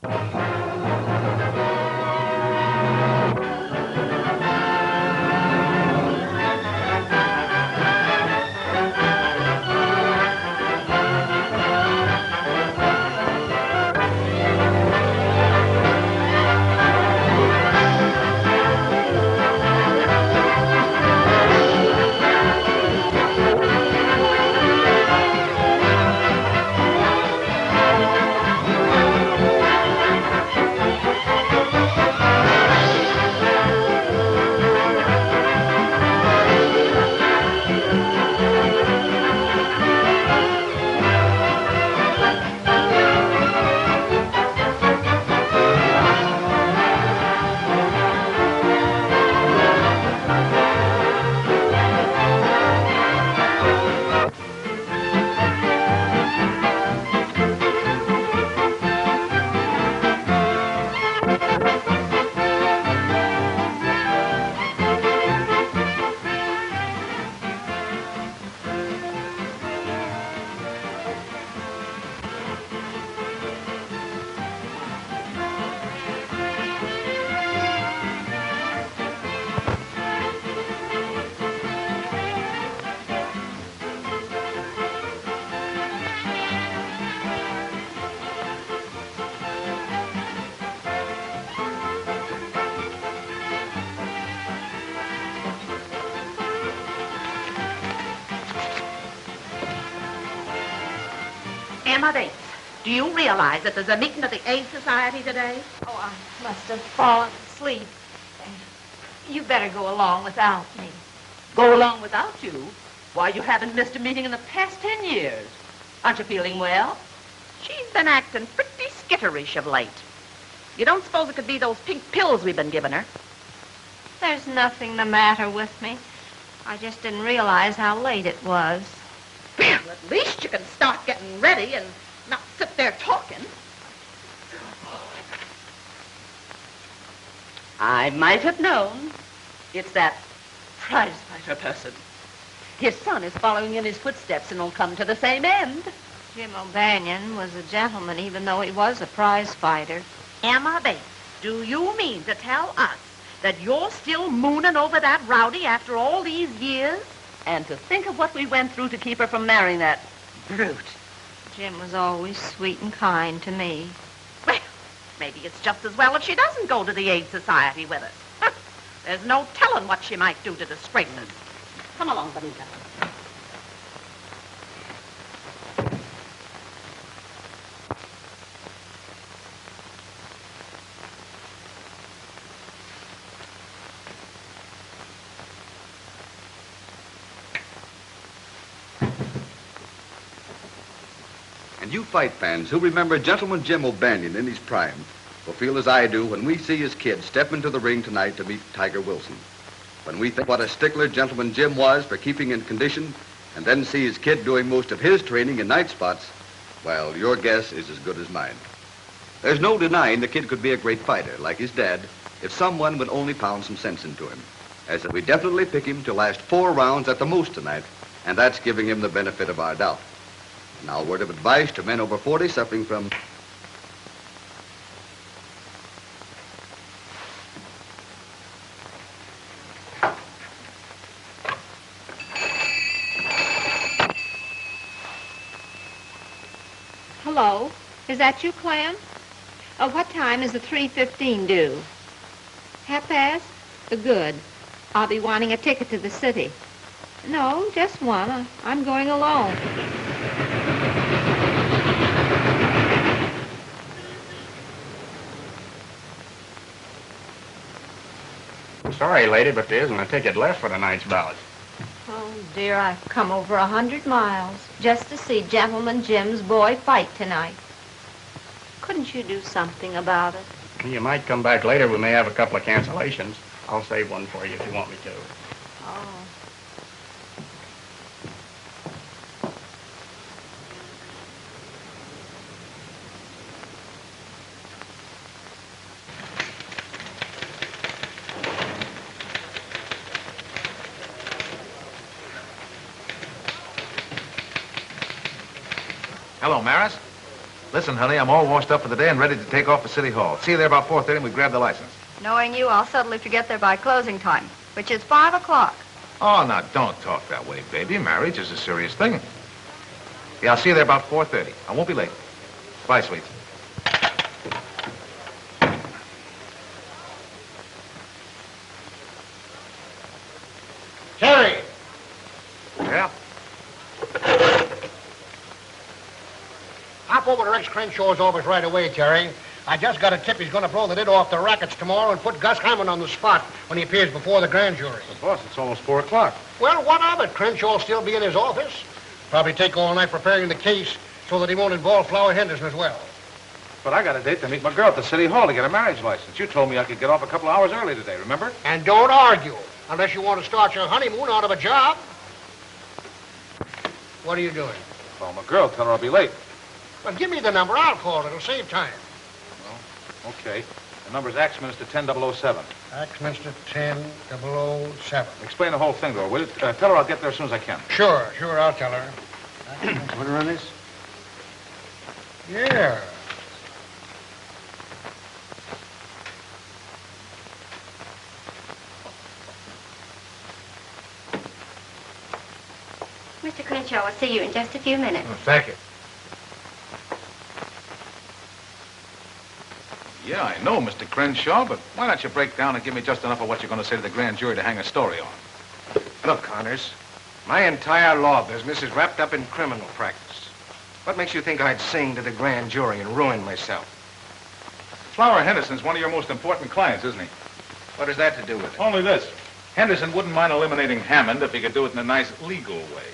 Emma Bates, do you realize that there's a meeting of the Aid Society today? Oh, I must have fallen asleep. You better go along without me. Go along without you? Why, you haven't missed a meeting in the past 10 years. Aren't you feeling well? She's been acting pretty skitterish of late. You don't suppose it could be those pink pills we've been giving her? There's nothing the matter with me. I just didn't realize how late it was. Well, at least you can start getting ready and not sit there talking. I might have known. It's that prize fighter person. His son is following in his footsteps and will come to the same end. Jim O'Banion was a gentleman, even though he was a prize fighter. Emma Bates, do you mean to tell us that you're still mooning over that rowdy after all these years? And to think of what we went through to keep her from marrying that brute. Jim was always sweet and kind to me. Well, maybe it's just as well if she doesn't go to the Aid Society with us. There's no telling what she might do to disgrace us. Come along, Benita. And you fight fans who remember Gentleman Jim O'Banion in his prime will feel as I do when we see his kid step into the ring tonight to meet Tiger Wilson. When we think what a stickler Gentleman Jim was for keeping in condition and then see his kid doing most of his training in night spots, well, your guess is as good as mine. There's no denying the kid could be a great fighter, like his dad, if someone would only pound some sense into him. As we definitely pick him to last 4 rounds at the most tonight, and that's giving him the benefit of our doubt. Now, a word of advice to men over 40 suffering from... Hello, is that you, Clem? What time is the 3:15 due? 1:30? Good. I'll be wanting a ticket to the city. No, just one. I'm going alone. Sorry, lady, but there isn't a ticket left for tonight's bout. Oh, dear, I've come over 100 miles just to see Gentleman Jim's boy fight tonight. Couldn't you do something about it? You might come back later. We may have a couple of cancellations. I'll save one for you if you want me to. Oh. Hello, Maris. Listen, honey, I'm all washed up for the day and ready to take off for City Hall. See you there about 4:30 and we grab the license. Knowing you, I'll settle if you get there by closing time, which is 5 o'clock. Oh, now, don't talk that way, baby. Marriage is a serious thing. Yeah, I'll see you there about 4:30. I won't be late. Bye, sweets. Terry! Yeah? Hop over to Rex Crenshaw's office right away, Terry. I just got a tip he's going to blow the lid off the rackets tomorrow and put Gus Hammond on the spot when he appears before the grand jury. But boss, it's almost 4 o'clock. Well, what of it? Crenshaw will still be in his office. Probably take all night preparing the case so that he won't involve Flower Henderson as well. But I got a date to meet my girl at the City Hall to get a marriage license. You told me I could get off a couple hours early today, remember? And don't argue, unless you want to start your honeymoon out of a job. What are you doing? Call my girl, tell her I'll be late. Well, give me the number. I'll call. It'll save time. Well, okay. The number's Axminster 10007. Axminster 10007. Explain the whole thing, though, will you? Tell her I'll get there as soon as I can. Sure, I'll tell her. Want to run this? Yeah. Mr. Crenshaw will see you in just a few minutes. Oh, thank you. Yeah, I know, Mr. Crenshaw, but why don't you break down and give me just enough of what you're going to say to the grand jury to hang a story on? Look, Connors, my entire law business is wrapped up in criminal practice. What makes you think I'd sing to the grand jury and ruin myself? Flower Henderson's one of your most important clients, isn't he? What has that to do with it? Only this. Henderson wouldn't mind eliminating Hammond if he could do it in a nice legal way.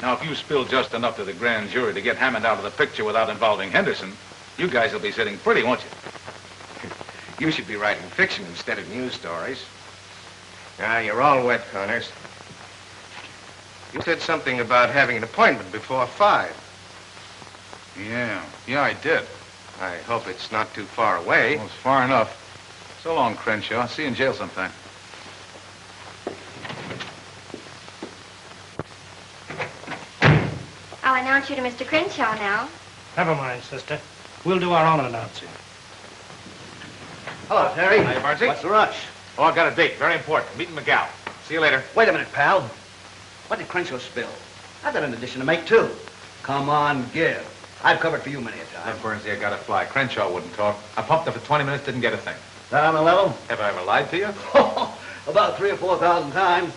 Now, if you spill just enough to the grand jury to get Hammond out of the picture without involving Henderson, you guys will be sitting pretty, won't you? You should be writing fiction instead of news stories. Now, you're all wet, Connors. You said something about having an appointment before 5. Yeah, I did. I hope it's not too far away. Well, it's far enough. So long, Crenshaw. See you in jail sometime. I'll announce you to Mr. Crenshaw now. Never mind, sister. We'll do our own announcing. Hello, Terry. Hi, Marcy. What's the rush? Oh, I've got a date. Very important. Meeting McGow. See you later. Wait a minute, pal. What did Crenshaw spill? I've got an addition to make, too. Come on, give. I've covered for you many a time. Look, Bernsey, I gotta fly. Crenshaw wouldn't talk. I pumped her for 20 minutes, didn't get a thing. That on the level? Have I ever lied to you? About 3,000 or 4,000 times.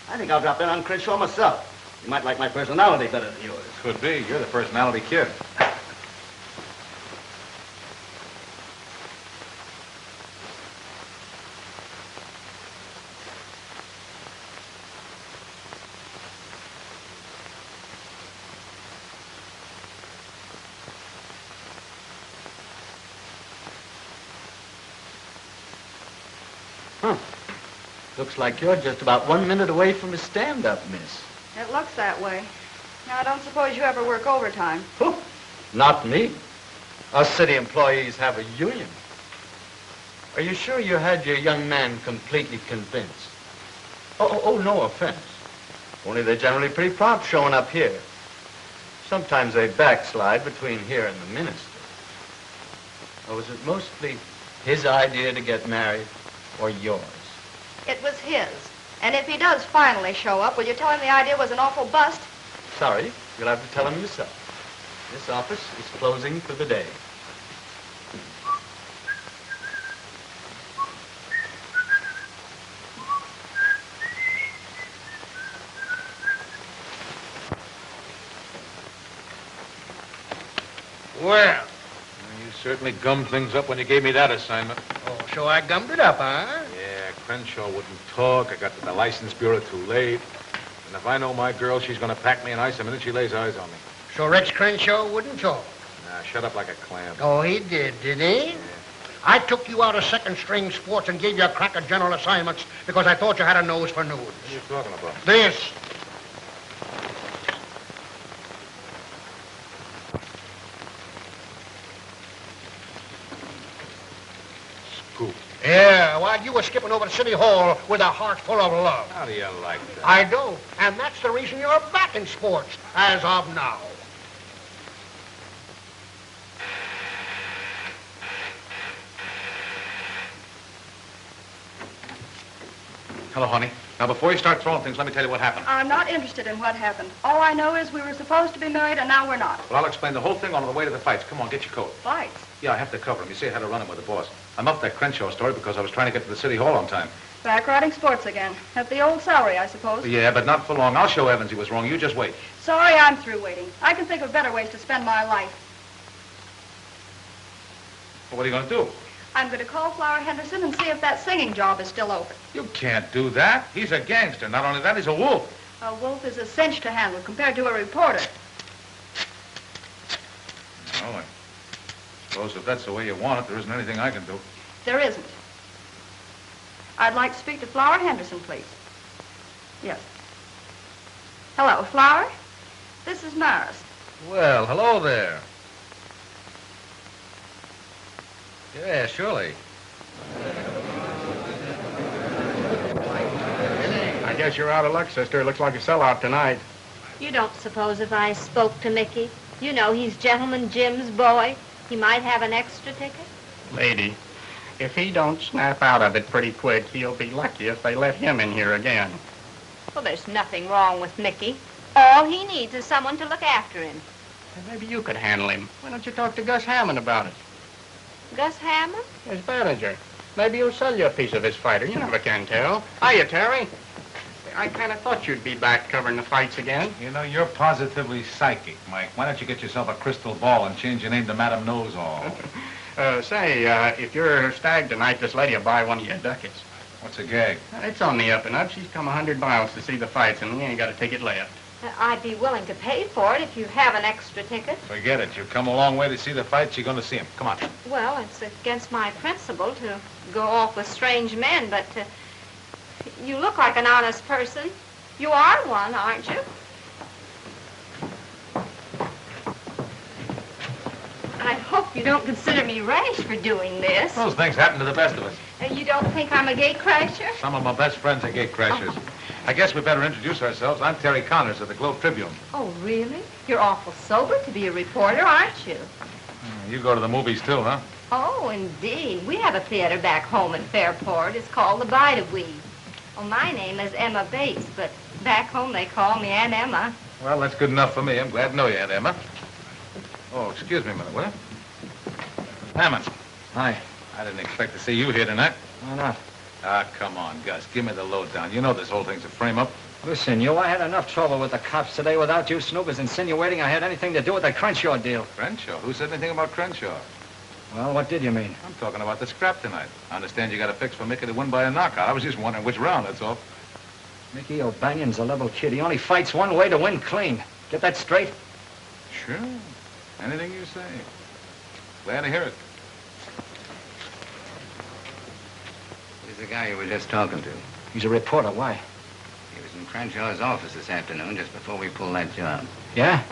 I think I'll drop in on Crenshaw myself. You might like my personality better than yours. Could be. You're the personality kid. Looks like you're just about 1 minute away from a stand-up, miss. It looks that way. Now, I don't suppose you ever work overtime. Not me. Us city employees have a union. Are you sure you had your young man completely convinced? Oh, no offense. Only they're generally pretty prompt showing up here. Sometimes they backslide between here and the minister. Or was it mostly his idea to get married or yours? It was his. And if he does finally show up, will you tell him the idea was an awful bust? Sorry, you'll have to tell him yourself. This office is closing for the day. Well. You certainly gummed things up when you gave me that assignment. Oh, so I gummed it up, huh? Yeah, Crenshaw wouldn't talk. I got to the license bureau too late. And if I know my girl, she's going to pack me in ice the minute she lays eyes on me. So Rex Crenshaw wouldn't talk? Nah, shut up like a clam. Oh, he did he? Yeah. I took you out of second-string sports and gave you a crack at general assignments because I thought you had a nose for news. What are you talking about? This. Scoop. Yeah, while you were skipping over to City Hall with a heart full of love. How do you like that? I do. And that's the reason you're back in sports, as of now. Hello, honey. Now, before you start throwing things, let me tell you what happened. I'm not interested in what happened. All I know is we were supposed to be married, and now we're not. Well, I'll explain the whole thing on the way to the fights. Come on, get your coat. Fights? Yeah, I have to cover him. You see, I had to run him with the boss. I'm up that Crenshaw story because I was trying to get to the city hall on time. Back riding sports again. At the old salary, I suppose. Yeah, but not for long. I'll show Evans he was wrong. You just wait. Sorry, I'm through waiting. I can think of better ways to spend my life. Well, what are you going to do? I'm going to call Flower Henderson and see if that singing job is still open. You can't do that. He's a gangster. Not only that, he's a wolf. A wolf is a cinch to handle compared to a reporter. Well, I suppose if that's the way you want it, there isn't anything I can do. There isn't. I'd like to speak to Flower Henderson, please. Yes. Hello, Flower. This is Maris. Well, hello there. Yeah, surely. I guess you're out of luck, sister. It looks like a sellout tonight. You don't suppose if I spoke to Mickey, you know he's Gentleman Jim's boy, he might have an extra ticket? Lady, if he don't snap out of it pretty quick, he'll be lucky if they let him in here again. Well, there's nothing wrong with Mickey. All he needs is someone to look after him. And maybe you could handle him. Why don't you talk to Gus Hammond about it? Gus Hammond? His manager. Maybe he'll sell you a piece of his fighter. You never can tell. Hiya, Terry. I kind of thought you'd be back covering the fights again. You know, you're positively psychic, Mike. Why don't you get yourself a crystal ball and change your name to Madam Knows-All? If you're stag tonight, this lady will buy one of your ducats. What's a gag? It's on the up and up. She's come 100 miles to see the fights, and we ain't got a ticket left. I'd be willing to pay for it if you have an extra ticket. Forget it. You've come a long way to see the fights. You're going to see them. Come on. Well, it's against my principle to go off with strange men, but you look like an honest person. You are one, aren't you? I hope you don't consider me rash for doing this. Those things happen to the best of us. You don't think I'm a gate crasher? Some of my best friends are gate crashers. I guess we better introduce ourselves. I'm Terry Connors of the Globe Tribune. Oh, really? You're awful sober to be a reporter, aren't you? You go to the movies, too, huh? Oh, indeed. We have a theater back home in Fairport. It's called the Bite of Weed. Well, my name is Emma Bates, but back home they call me Aunt Emma. Well, that's good enough for me. I'm glad to know you, Aunt Emma. Oh, excuse me a minute, will you? Hammond. Hi. I didn't expect to see you here tonight. Why not? Ah, come on, Gus. Give me the lowdown. You know this whole thing's a frame-up. Listen, I had enough trouble with the cops today without you snoopers insinuating I had anything to do with the Crenshaw deal. Crenshaw? Who said anything about Crenshaw? Well, what did you mean? I'm talking about the scrap tonight. I understand you got a fix for Mickey to win by a knockout. I was just wondering which round, that's all. Mickey O'Banion's a level kid. He only fights one way to win clean. Get that straight? Sure. Anything you say. Glad to hear it. He's the guy you were just talking to. He's a reporter. Why? He was in Crenshaw's office this afternoon just before we pulled that job. Yeah?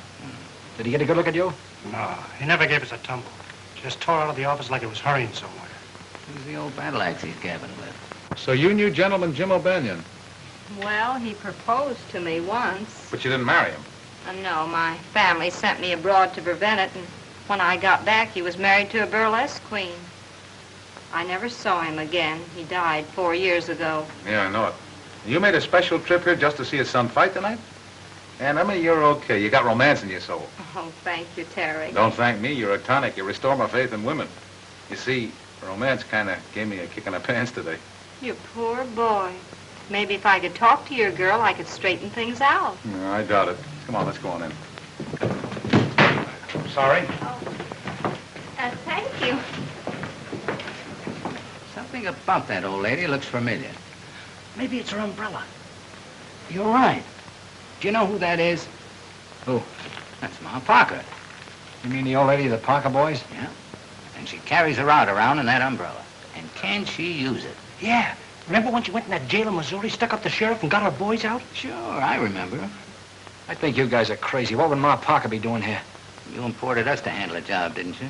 Did he get a good look at you? No, he never gave us a tumble. Just tore out of the office like he was hurrying somewhere. Who's the old battle axe he's gabbing with? So you knew Gentleman Jim O'Banion? Well, he proposed to me once. But you didn't marry him? No, my family sent me abroad to prevent it, and when I got back, he was married to a burlesque queen. I never saw him again. He died 4 years ago. Yeah, I know it. You made a special trip here just to see his son fight tonight? And I mean, you're okay. You got romance in your soul. Oh, thank you, Terry. Don't thank me. You're a tonic. You restore my faith in women. You see, romance kind of gave me a kick in the pants today. You poor boy. Maybe if I could talk to your girl, I could straighten things out. No, I doubt it. Come on, let's go on in. Sorry? Oh. Thank you. Something about that old lady looks familiar. Maybe it's her umbrella. You're right. Do you know who that is? Who? That's Ma Parker. You mean the old lady of the Parker boys? Yeah. And she carries her out around in that umbrella. And can she use it? Yeah. Remember when she went in that jail in Missouri, stuck up the sheriff, and got her boys out? Sure, I remember. I think you guys are crazy. What would Ma Parker be doing here? You imported us to handle a job, didn't you?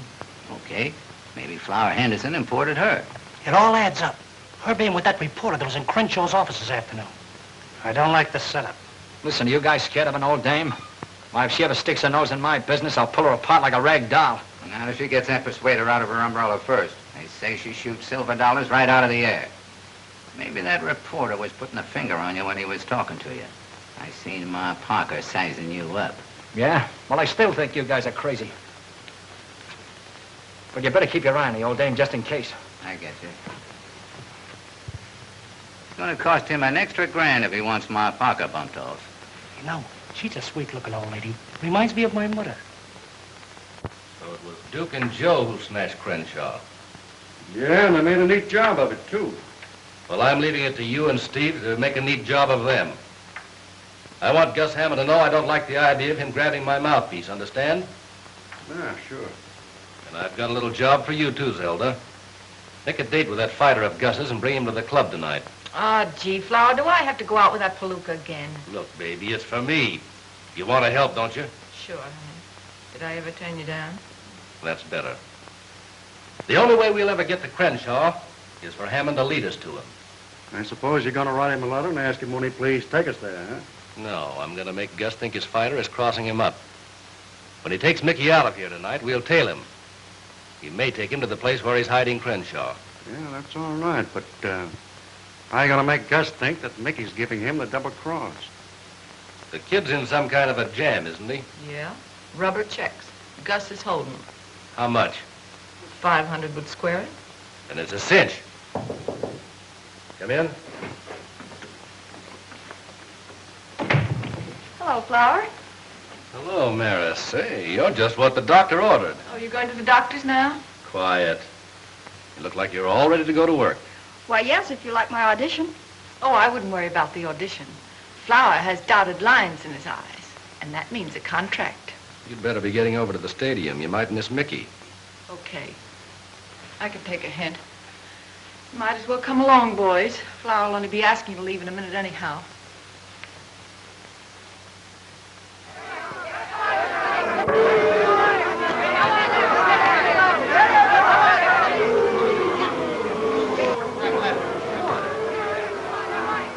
Okay. Maybe Flower Henderson imported her. It all adds up. Her being with that reporter that was in Crenshaw's office this afternoon. I don't like the setup. Listen, are you guys scared of an old dame? Why, if she ever sticks her nose in my business, I'll pull her apart like a rag doll. Not if she gets that persuader out of her umbrella first. They say she shoots silver dollars right out of the air. Maybe that reporter was putting a finger on you when he was talking to you. I seen Ma Parker sizing you up. Yeah? Well, I still think you guys are crazy. But you better keep your eye on the old dame just in case. I get you. It's gonna cost him an extra grand if he wants Ma Parker bumped off. You know, she's a sweet-looking old lady. Reminds me of my mother. So it was Duke and Joe who smashed Crenshaw. Yeah, and they made a neat job of it, too. Well, I'm leaving it to you and Steve to make a neat job of them. I want Gus Hammond to know I don't like the idea of him grabbing my mouthpiece, understand? Yeah, sure. And I've got a little job for you, too, Zelda. Make a date with that fighter of Gus's and bring him to the club tonight. Oh, gee, Flower, do I have to go out with that palooka again? Look, baby, it's for me. You want to help, don't you? Sure, honey. Did I ever turn you down? That's better. The only way we'll ever get to Crenshaw is for Hammond to lead us to him. I suppose you're going to write him a letter and ask him, won't he please take us there, huh? No, I'm going to make Gus think his fighter is crossing him up. When he takes Mickey out of here tonight, we'll tail him. He may take him to the place where he's hiding Crenshaw. Yeah, that's all right, but I got to make Gus think that Mickey's giving him the double cross. The kid's in some kind of a jam, isn't he? Yeah. Rubber checks. Gus is holding them. How much? 500 would square it. And it's a cinch. Come in. Hello, Flower. Hello, Maris. Say, you're just what the doctor ordered. Oh, you going to the doctor's now? Quiet. You look like you're all ready to go to work. Why, yes, if you like my audition. Oh, I wouldn't worry about the audition. Flower has dotted lines in his eyes, and that means a contract. You'd better be getting over to the stadium. You might miss Mickey. Okay. I can take a hint. Might as well come along, boys. Flower will only be asking you to leave in a minute anyhow.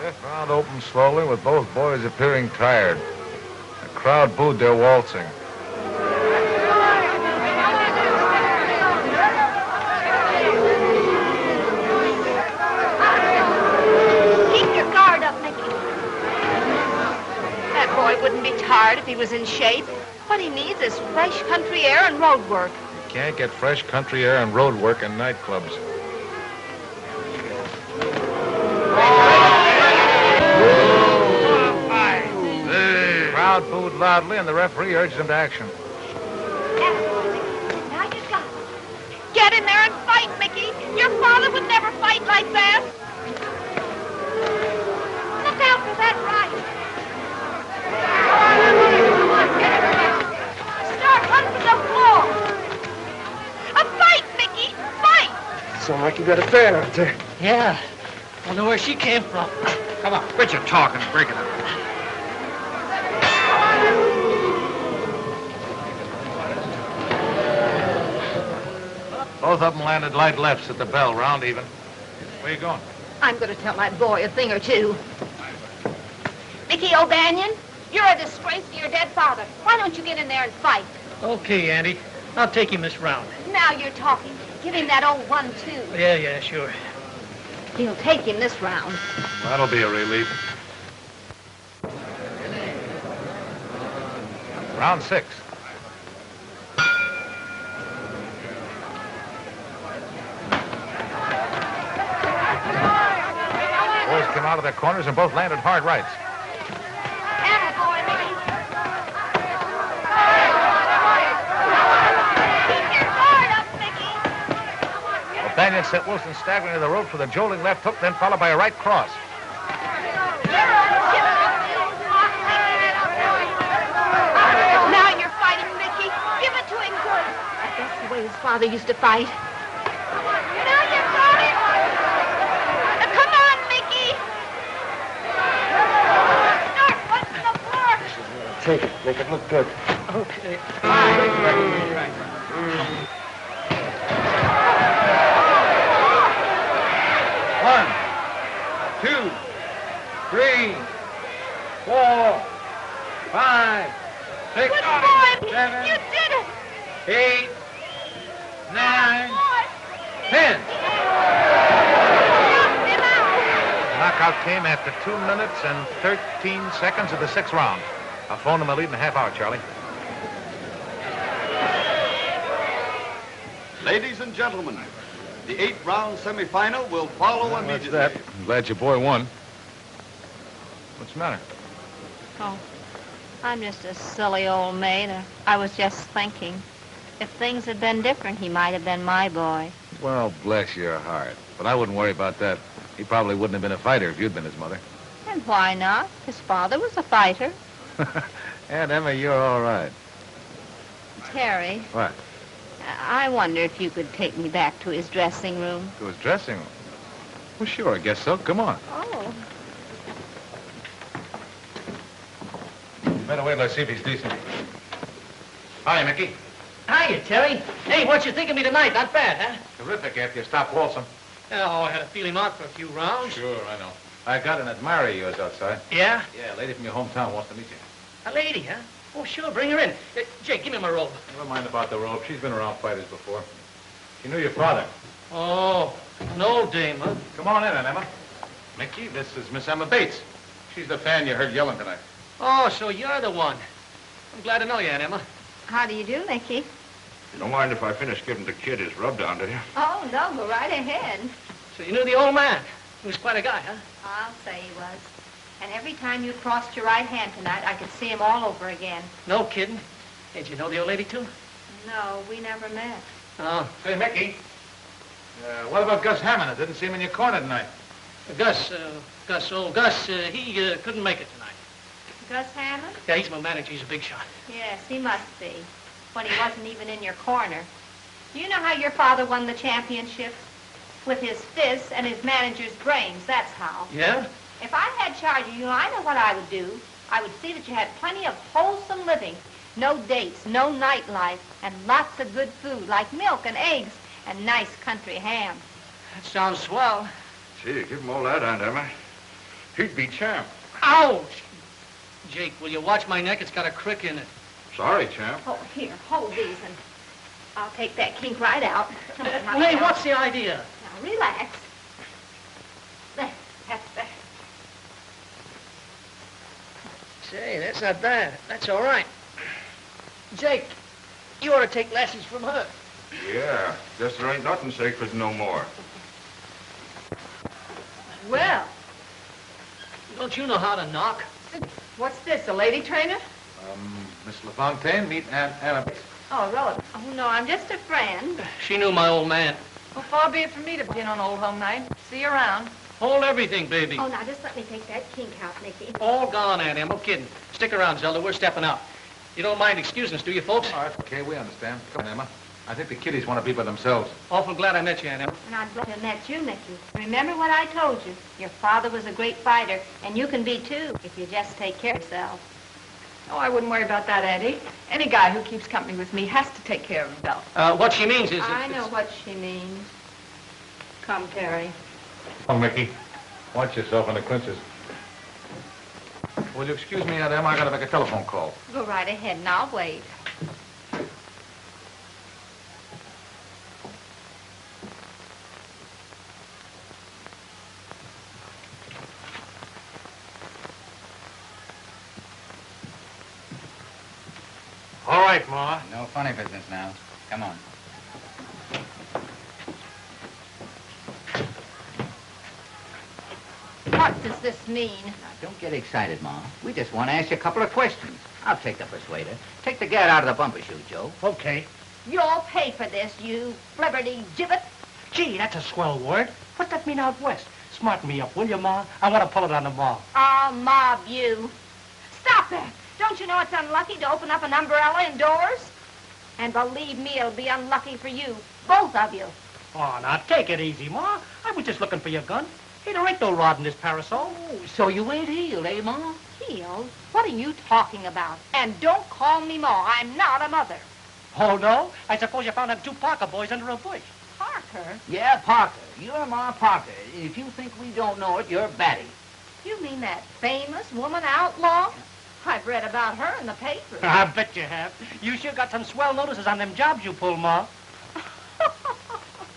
Fifth round opened slowly with both boys appearing tired. The crowd booed their waltzing. Wouldn't be tired if he was in shape. What he needs is fresh country air and road work. You can't get fresh country air and road work in nightclubs. The crowd booed loudly, and the referee urged them to action. Now you got it. Get in there and fight, Mickey. Your father would never fight like that. Look out for that right. Start running to the floor. A fight, Mickey. Fight. Sounds like you got a fan out there. Yeah. Wonder where she came from. Come on, quit your talking and break it up. Both of them landed light lefts at the bell, round even. Where you going? I'm going to tell my boy a thing or two. Mickey O'Banion, you're a disgrace to your dead father. Why don't you get in there and fight? Okay, Andy. I'll take him this round. Now you're talking. Give him that old 1-2. Yeah, sure. He'll take him this round. That'll be a relief. Round 6. Boys came out of their corners and both landed hard rights. Attaboy, Mickey. Keep your guard up, Mickey. O'Banion sent Wilson staggering to the ropes with a jolting left hook, then followed by a right cross. Now you're fighting, Mickey. Give it to him good. That's the way his father used to fight. Now you got it. Come on, Mickey. Start punching the floor. Take it. Make it look good. Okay. One, 2, 3, 4, 5, 6, Good boy. 7, You did it. 8, 9, 10. Knocked him out. knockout came after 2 minutes and 13 seconds of the 6th round. I'll phone them a lead in a half hour, Charlie. Ladies and gentlemen, the 8th-round semifinal will follow immediately. That's that. I'm glad your boy won. What's the matter? Oh, I'm just a silly old maid. I was just thinking. If things had been different, he might have been my boy. Well, bless your heart. But I wouldn't worry about that. He probably wouldn't have been a fighter if you'd been his mother. And why not? His father was a fighter. Aunt Emma, you're all right. Terry, What? I wonder if you could take me back to his dressing room. To his dressing room? Well, sure, I guess so. Come on. Oh. Better wait till I see if he's decent. Hi, Mickey. Hiya, Terry. Hey, what you think of me tonight? Not bad, huh? Terrific after you stopped waltzing. Oh, I had a feeling out for a few rounds. Sure, I know. I got an admirer of yours outside. Yeah? Yeah, a lady from your hometown wants to meet you. A lady, huh? Oh, sure, bring her in. Jake, give me my robe. Never mind about the robe. She's been around fighters before. She knew your father. Oh, an old dame, huh? Come on in, Aunt Emma. Mickey, this is Miss Emma Bates. She's the fan you heard yelling tonight. Oh, so you're the one. I'm glad to know you, Aunt Emma. How do you do, Mickey? You don't mind if I finish giving the kid his rub down, do you? Oh, no, go right ahead. So you knew the old man. He was quite a guy, huh? I'll say he was. And every time you crossed your right hand tonight, I could see him all over again. No kidding. Hey, did you know the old lady, too? No, we never met. Oh. Say, Mickey, what about Gus Hammond? I didn't see him in your corner tonight. Gus, he couldn't make it tonight. Gus Hammond? Yeah, he's my manager. He's a big shot. Yes, he must be. When he wasn't even in your corner. You know how your father won the championship? With his fists and his manager's brains, that's how. Yeah? If I had charge of you, I know what I would do. I would see that you had plenty of wholesome living. No dates, no nightlife, and lots of good food, like milk and eggs and nice country ham. That sounds swell. Gee, give him all that, Aunt Emma. He'd be champ. Ouch! Jake, will you watch my neck? It's got a crick in it. Sorry, champ. Oh, here, hold these, and I'll take that kink right out. Hey, what's the idea? Now, relax. There, that's better. Say, that's not bad. That's all right. Jake, you ought to take lessons from her. Yeah, guess there ain't nothing sacred no more. Well, Don't you know how to knock? What's this, a lady trainer? Miss LaFontaine, meet Aunt Emma. Oh, a relative. oh, no, I'm just a friend. She knew my old man. Well, far be it from me to be in on old home night. See you around. Hold everything, baby. Oh, now, just let me take that kink out, Mickey. All gone, Aunt Emma. No kidding. Stick around, Zelda. We're stepping out. You don't mind excusing us, do you, folks? All right, okay, we understand. Come on, Emma. I think the kiddies want to be by themselves. Awful glad I met you, Aunt Emma. And I'm glad to met you, Mickey. Remember what I told you. Your father was a great fighter, and you can be, too, if you just take care of yourself. Oh, I wouldn't worry about that, Auntie. Any guy who keeps company with me has to take care of himself. What she means is... I know what she means. Come, Terry. Oh, Mickey, watch yourself on the clinches. Will you excuse me, Aunt Emma? I gotta make a telephone call. Go right ahead, and I'll wait. All right, Ma. No funny business now. Come on. What does this mean? Now, don't get excited, Ma. We just want to ask you a couple of questions. I'll take the persuader. Take the gat out of the bumper chute, Joe. Okay. You'll pay for this, you flibberty gibbet. Gee, that's a swell word. What's that mean out west? Smarten me up, will you, Ma? I want to pull it on the mob. I'll mob you. Stop that. Don't you know it's unlucky to open up an umbrella indoors? And believe me, it'll be unlucky for you, both of you. Oh, now, take it easy, Ma. I was just looking for your gun. Hey, there ain't no rod in this parasol. Oh, so you ain't healed, eh, Ma? Healed? What are you talking about? And don't call me Ma. I'm not a mother. Oh, no? I suppose you found them two Parker boys under a bush. Parker? Yeah, Parker. You're Ma Parker. If you think we don't know it, you're batty. You mean that famous woman outlaw? I've read about her in the papers. I bet you have. You sure got some swell notices on them jobs you pulled, Ma.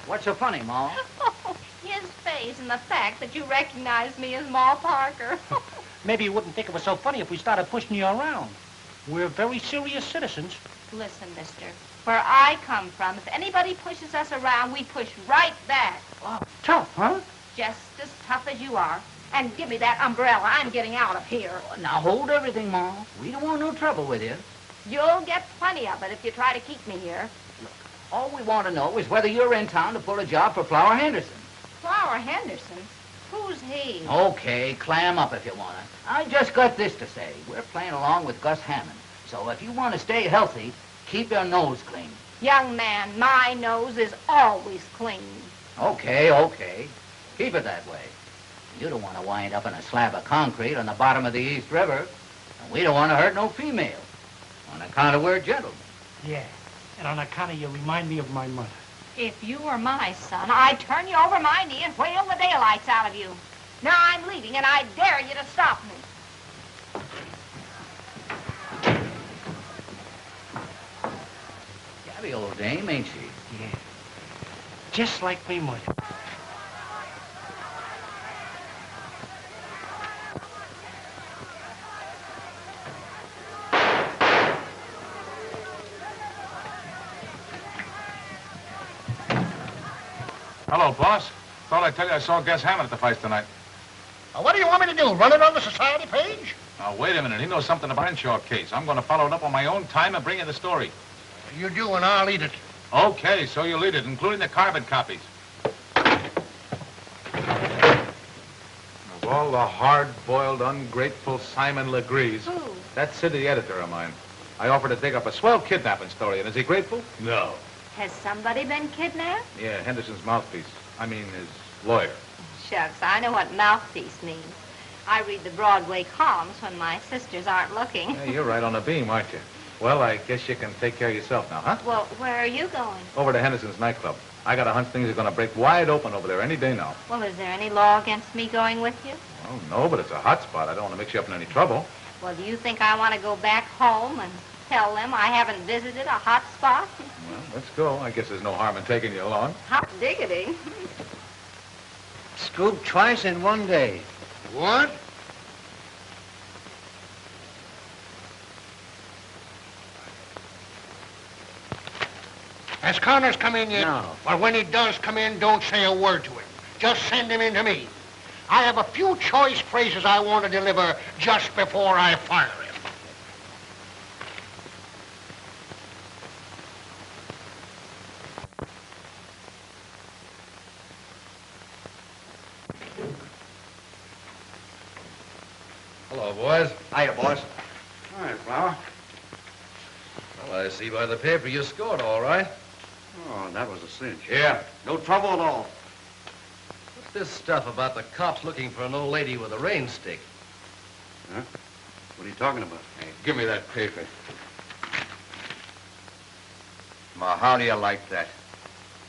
What's so funny, Ma? His face. face in the fact that you recognize me as Ma Parker. Maybe you wouldn't think it was so funny if we started pushing you around. We're very serious citizens. Listen, mister, where I come from, if anybody pushes us around, we push right back. Oh, tough, huh? Just as tough as you are. And give me that umbrella. I'm getting out of here. Now hold everything, Ma. We don't want no trouble with you. You'll get plenty of it if you try to keep me here. All we want to know is whether you're in town to pull a job for Flower Henderson. Flower Henderson? Who's he? Okay, clam up if you want to. I just got this to say. We're playing along with Gus Hammond. So if you want to stay healthy, keep your nose clean. Young man, my nose is always clean. Okay. Keep it that way. You don't want to wind up in a slab of concrete on the bottom of the East River. And we don't want to hurt no female. On account of we're gentlemen. Yeah, and on account of you remind me of my mother. If you were my son, I'd turn you over my knee and whale the daylights out of you. Now I'm leaving, and I dare you to stop me. Gabby, old dame, ain't she? Yeah, just like me mother. Hello, boss. Thought I'd tell you I saw Gus Hammond at the fight tonight. What do you want me to do, run it on the society page? Now, wait a minute. He knows something about the Crenshaw case. I'm going to follow it up on my own time and bring you the story. You do, and I'll eat it. Okay, so you'll eat it, including the carbon copies. Of all the hard-boiled, ungrateful Simon Legrees, Who? that city editor of mine. I offered to dig up a swell kidnapping story, and is he grateful? No. Has somebody been kidnapped? Yeah, Henderson's mouthpiece. I mean, his lawyer. Shucks, I know what mouthpiece means. I read the Broadway columns when my sisters aren't looking. Yeah, you're right on the beam, aren't you? Well, I guess you can take care of yourself now, huh? Well, where are you going? Over to Henderson's nightclub. I got a hunch things are going to break wide open over there any day now. Well, is there any law against me going with you? Well, no, but it's a hot spot. I don't want to mix you up in any trouble. Well, do you think I want to go back home and tell them I haven't visited a hot spot? Well, let's go. I guess there's no harm in taking you along. Hot diggity. Scoop twice in one day. What? Has Connors come in yet? No. Well, when he does come in, don't say a word to him. Just send him in to me. I have a few choice phrases I want to deliver just before I fire him. Hello, boys. Hiya, boss. All right, Flower. Well, I see by the paper you scored all right. Oh, that was a cinch. Yeah, no trouble at all. What's this stuff about the cops looking for an old lady with a rain stick? Huh? What are you talking about? Hey, give me that paper. Ma, how do you like that?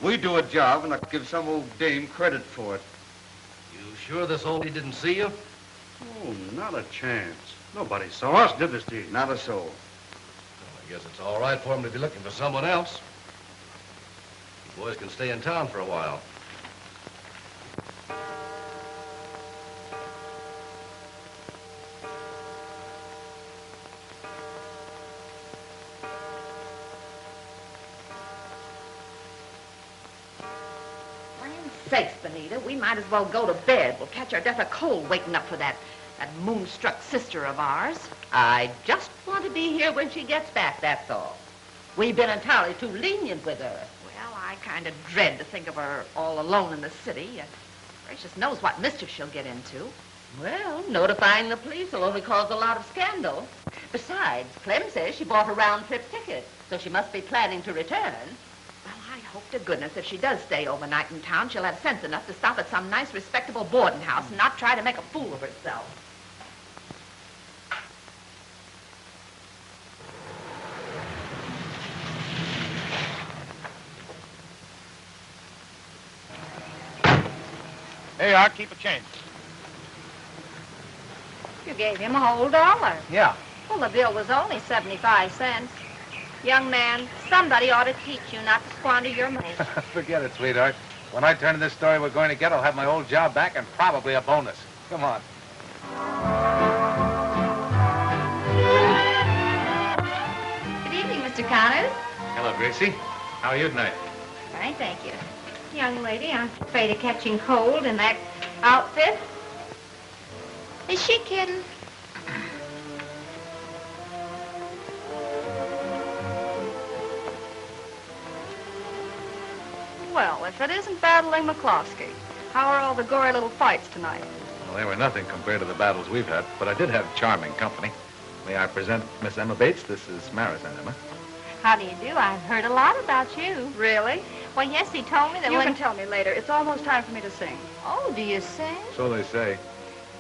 We do a job and I give some old dame credit for it. You sure this old lady didn't see you? Oh, not a chance. Nobody saw us, did this, Steve? Not a soul. Well, I guess it's all right for him to be looking for someone else. You boys can stay in town for a while. Sakes, Benita, we might as well go to bed. We'll catch our death of cold waiting up for that moonstruck sister of ours. I just want to be here when she gets back, that's all. We've been entirely too lenient with her. Well, I kind of dread to think of her all alone in the city. Gracious knows what mischief she'll get into. Well, notifying the police will only cause a lot of scandal. Besides, Clem says she bought a round-trip ticket, so she must be planning to return. Well, I hope to goodness if she does stay overnight in town, she'll have sense enough to stop at some nice, respectable boarding house and not try to make a fool of herself. Hey, Art, keep a change. You gave him a whole $1. Yeah. Well, the bill was only 75 cents. Young man, somebody ought to teach you not to squander your money. Forget it, sweetheart. When I turn in this story we're going to get, I'll have my old job back and probably a bonus. Come on. Good evening, Mr. Connors. Hello, Gracie. How are you tonight? Fine, thank you. Young lady, I'm afraid of catching cold in that outfit. Is she kidding? Well, if it isn't battling McCloskey, how are all the gory little fights tonight? Well, they were nothing compared to the battles we've had, but I did have charming company. May I present Miss Emma Bates? This is Maris and Emma. How do you do? I've heard a lot about you. Really? Well, yes, he told me that You when... can tell me later. It's almost time for me to sing. Oh, do you sing? So they say.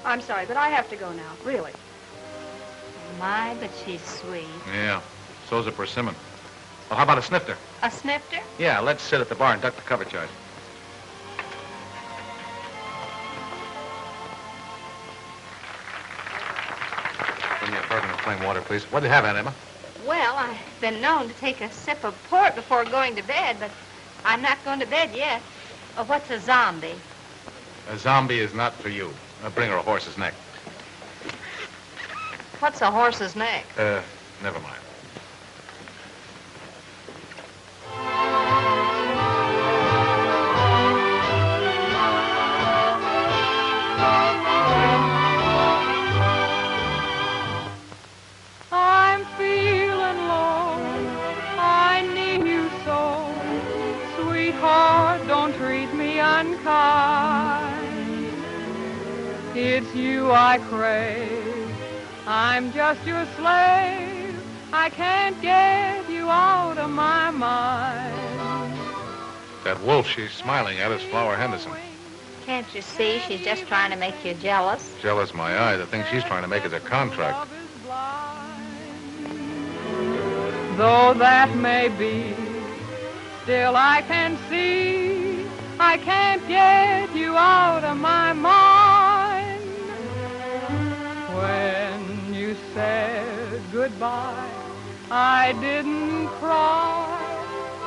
I'm sorry, but I have to go now, really. My, but she's sweet. Yeah, so's a persimmon. Well, how about a snifter? A snifter? Yeah, let's sit at the bar and duck the cover charge. Bring me a bourbon and plain water, please. What do you have, Aunt Emma? Well, I've been known to take a sip of port before going to bed, but I'm not going to bed yet. Oh, what's a zombie? A zombie is not for you. Bring her a horse's neck. What's a horse's neck? Never mind. I'm feeling low. I need you so. Sweetheart, don't treat me unkind. It's you I crave. I'm just your slave. I can't get you out of my mind. That wolf she's smiling at is Flower Henderson. Can't you see she's just trying to make you jealous? Jealous my eye. The thing she's trying to make is a contract. Though that may be, still I can see I can't get you out of my mind. When you said goodbye, I didn't cry,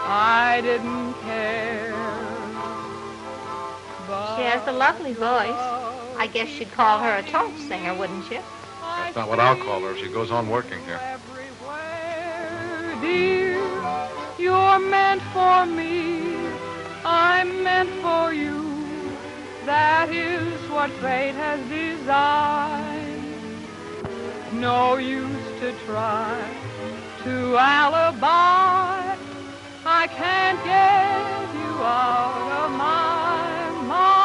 I didn't care. She has a lovely voice. I guess you'd call her a talk singer, wouldn't you? That's not what I'll call her if she goes on working here. Dear, you're meant for me, I'm meant for you. That is what fate has designed. No use to try to alibi. I can't get you out of my mind.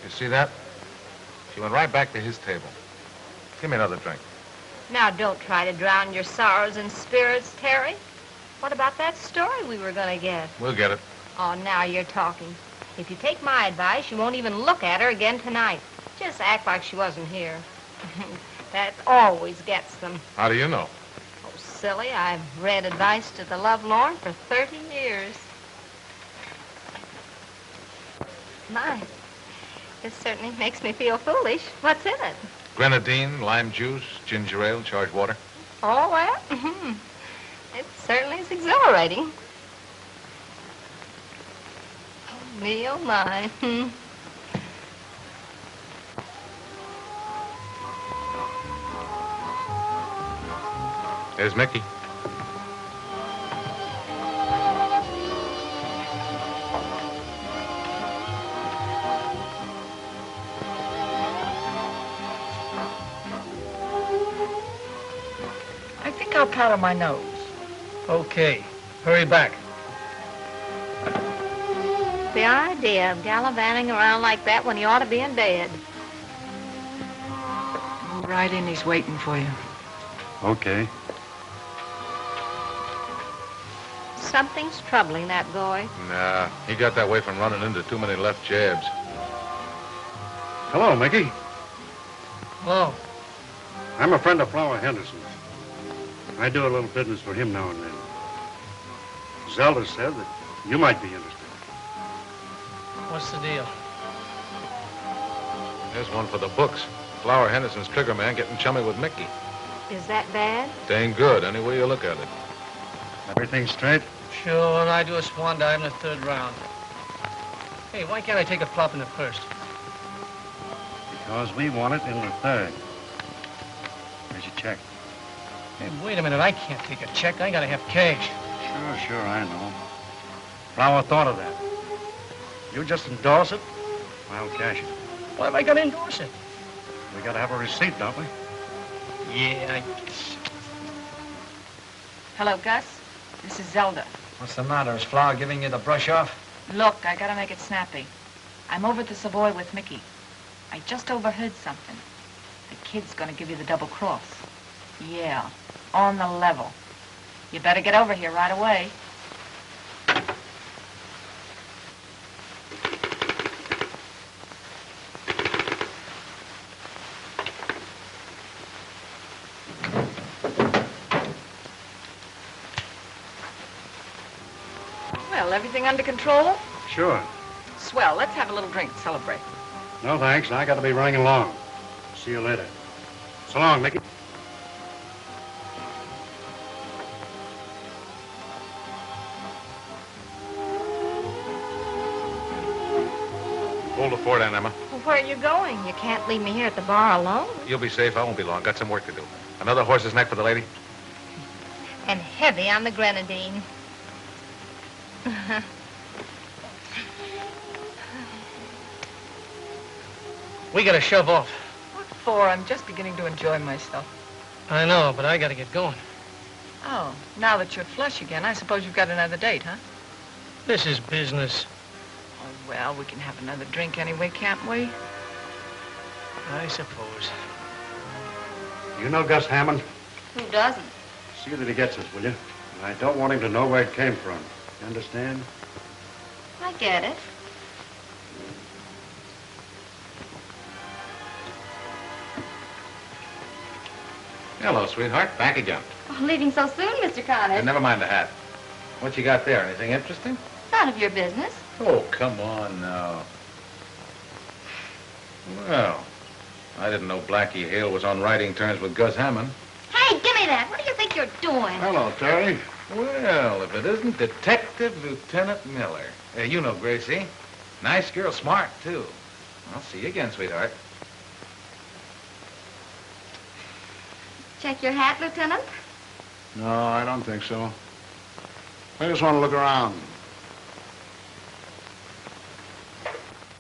You see that? She went right back to his table. Give me another drink. Now, don't try to drown your sorrows in spirits, Terry. What about that story we were going to get? We'll get it. Oh, now you're talking. If you take my advice, you won't even look at her again tonight. Just act like she wasn't here. That always gets them. How do you know? Oh, silly. I've read advice to the lovelorn for 30 years. My, this certainly makes me feel foolish. What's in it? Grenadine, lime juice, ginger ale, charged water. All that? Mm-hmm. It certainly is exhilarating. Oh, me, oh, my. There's Mickey. I think I'll powder my nose. Okay. Hurry back. The idea of gallivanting around like that when you ought to be in bed. Move right in. He's waiting for you. Okay. Something's troubling that boy. Nah, he got that way from running into too many left jabs. Hello, Mickey. Hello. I'm a friend of Flower Henderson's. I do a little business for him now and then. Zelda said that you might be interested. What's the deal? There's one for the books. Flower Henderson's trigger man getting chummy with Mickey. Is that bad? Dang good, any way you look at it. Everything straight? Sure, and I do a swan dive in the third round. Hey, why can't I take a flop in the first? Because we want it in the third. Where's your check? Hey, wait a minute, I can't take a check. I gotta have cash. Sure, I know. Flower thought of that. You just endorse it, I'll cash it. Why have I gotta endorse it? We gotta have a receipt, don't we? Yeah, I guess. Hello, Gus. This is Zelda. What's the matter? Is Flower giving you the brush off? Look, I gotta make it snappy. I'm over at the Savoy with Mickey. I just overheard something. The kid's gonna give you the double cross. Yeah, on the level. You better get over here right away. Well, everything under control? Sure. Swell. Let's have a little drink to celebrate. No, thanks. I gotta be running along. See you later. So long, Mickey. Hold the fort, Aunt Emma. Well, where are you going? You can't leave me here at the bar alone. You'll be safe. I won't be long. Got some work to do. Another horse's neck for the lady? And heavy on the grenadine. We gotta shove off. What for? I'm just beginning to enjoy myself. I know, but I gotta get going. Oh, now that you're flush again, I suppose you've got another date, huh? This is business. Oh, well, we can have another drink anyway, can't we? I suppose. You know Gus Hammond? Who doesn't? See that he gets us, will you? And I don't want him to know where it came from. You understand? I get it. Hello, sweetheart. Back again. Oh, leaving so soon, Mr. Connors. And never mind the hat. What you got there? Anything interesting? None of your business. Oh, come on now. Well, I didn't know Blackie Hale was on writing terms with Gus Hammond. Hey, give me that. What do you think you're doing? Hello, Terry. Well, if it isn't Detective Lieutenant Miller. You know Gracie. Nice girl, smart, too. I'll see you again, sweetheart. Check your hat, Lieutenant? No, I don't think so. I just want to look around.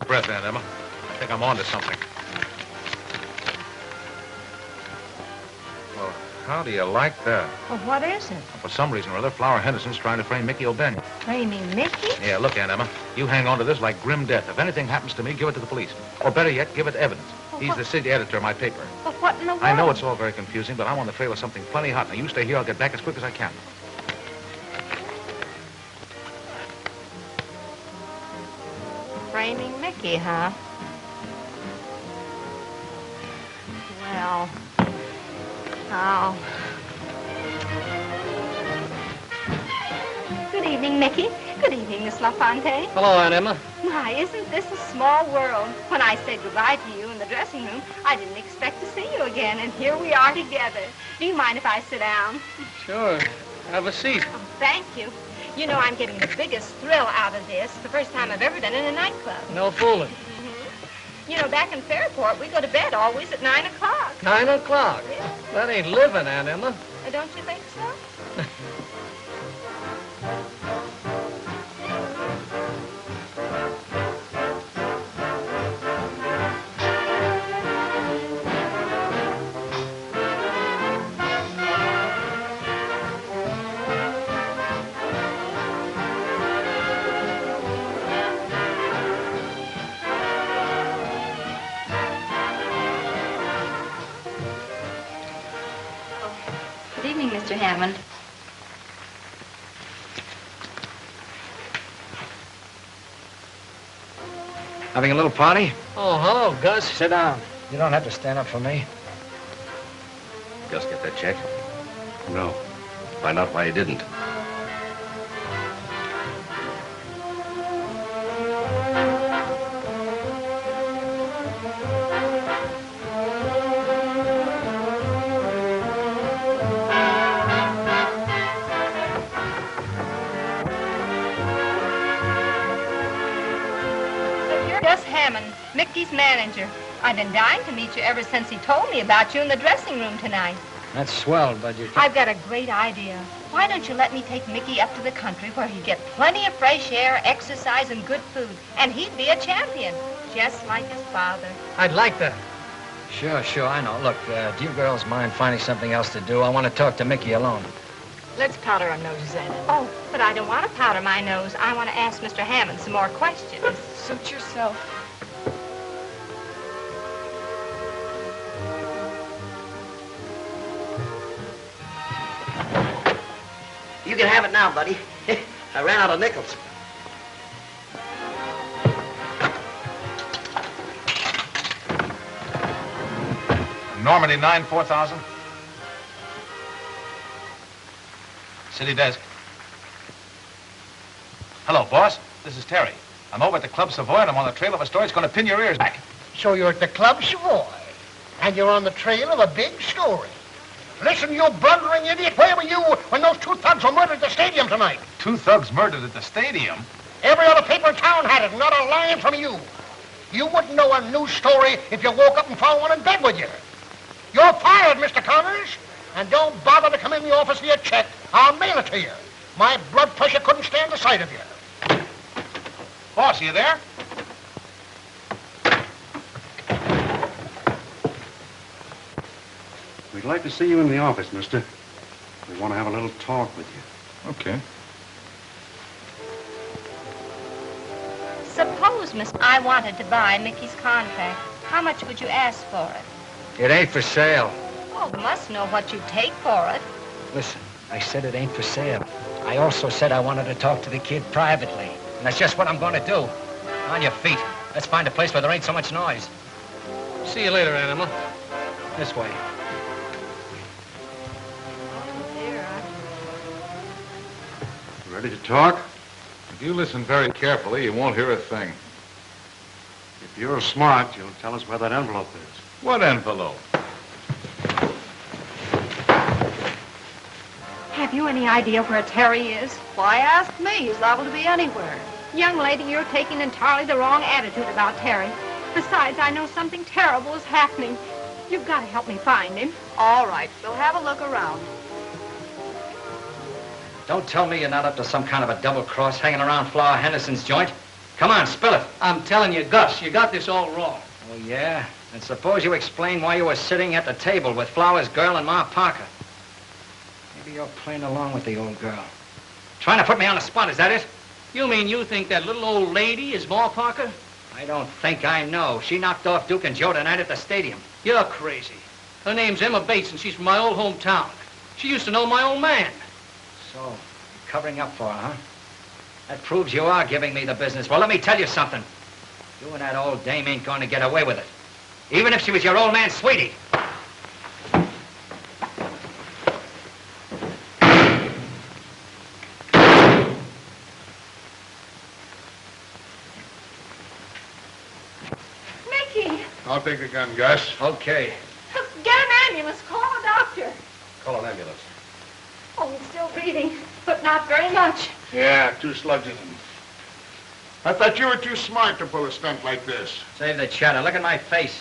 Breath, Aunt Emma. I think I'm on to something. Well, how do you like that? Well, what is it? For some reason or other, Flower Henderson's trying to frame Mickey O'Banion. Framing Mickey? Yeah, look, Aunt Emma, you hang on to this like grim death. If anything happens to me, give it to the police. Or better yet, give it evidence. He's the city editor of my paper. But what in the world? I know it's all very confusing, but I'm on the trail of something plenty hot. Now, you stay here. I'll get back as quick as I can. Framing Mickey, huh? Well, oh. Good evening, Mickey. Good evening, Miss LaFontaine. Hello, Aunt Emma. My, isn't this a small world? When I said goodbye to you in the dressing room, I didn't expect to see you again, and here we are together. Do you mind if I sit down? Sure. Have a seat. Oh, thank you. You know, I'm getting the biggest thrill out of this. The first time I've ever been in a nightclub. No fooling. You know, back in Fairport, we go to bed always at 9 o'clock. 9 o'clock? That ain't living, Aunt Emma. Don't you think so? Good evening, Mr. Hammond. Having a little party? Oh, hello, Gus. Sit down. You don't have to stand up for me. Gus get that check? No. Find out why he didn't. Hammond, Mickey's manager. I've been dying to meet you ever since he told me about you in the dressing room tonight. That's swell, but you... I've got a great idea. Why don't you let me take Mickey up to the country where he'd get plenty of fresh air, exercise, and good food, and he'd be a champion, just like his father. I'd like that. Sure, I know. Look, do you girls mind finding something else to do? I want to talk to Mickey alone. Let's powder our noses, Anna. Oh, but I don't want to powder my nose. I want to ask Mr. Hammond some more questions. Suit yourself. You can have it now, buddy. I ran out of nickels. Normandy 9, 4,000. City desk. Hello, boss. This is Terry. I'm over at the Club Savoy, and I'm on the trail of a story that's going to pin your ears back. So you're at the Club Savoy, and you're on the trail of a big story. Listen, you blundering idiot, where were you when those two thugs were murdered at the stadium tonight? Two thugs murdered at the stadium? Every other paper in town had it, not a line from you. You wouldn't know a news story if you woke up and found one in bed with you. You're fired, Mr. Connors. And don't bother to come in the office for your check. I'll mail it to you. My blood pressure couldn't stand the sight of you. Boss, are you there? We'd like to see you in the office, mister. We want to have a little talk with you. Okay. Suppose, Miss, I wanted to buy Mickey's contract. How much would you ask for it? It ain't for sale. Oh, you must know what you'd take for it. Listen, I said it ain't for sale. I also said I wanted to talk to the kid privately. And that's just what I'm going to do. On your feet. Let's find a place where there ain't so much noise. See you later, Animal. This way. Ready to talk? If you listen very carefully, you won't hear a thing. If you're smart, you'll tell us where that envelope is. What envelope? Have you any idea where Terry is? Why ask me? He's liable to be anywhere. Young lady, you're taking entirely the wrong attitude about Terry. Besides, I know something terrible is happening. You've got to help me find him. All right, we'll have a look around. Don't tell me you're not up to some kind of a double cross hanging around Flower Henderson's joint. Come on, spill it. I'm telling you, Gus, you got this all wrong. Oh, yeah? And suppose you explain why you were sitting at the table with Flower's girl and Ma Parker. Maybe you're playing along with the old girl. Trying to put me on the spot, is that it? You mean you think that little old lady is Ma Parker? I don't think I know. She knocked off Duke and Joe tonight at the stadium. You're crazy. Her name's Emma Bates, and she's from my old hometown. She used to know my old man. So, you're covering up for her, huh? That proves you are giving me the business. Well, let me tell you something. You and that old dame ain't going to get away with it. Even if she was your old man's sweetie. Mickey! I'll take the gun, Gus. Okay. Get an ambulance. Call a doctor. Call an ambulance. Oh, he's still breathing, but not very much. Yeah, 2 slugs in him. I thought you were too smart to pull a stunt like this. Save the chatter. Look at my face.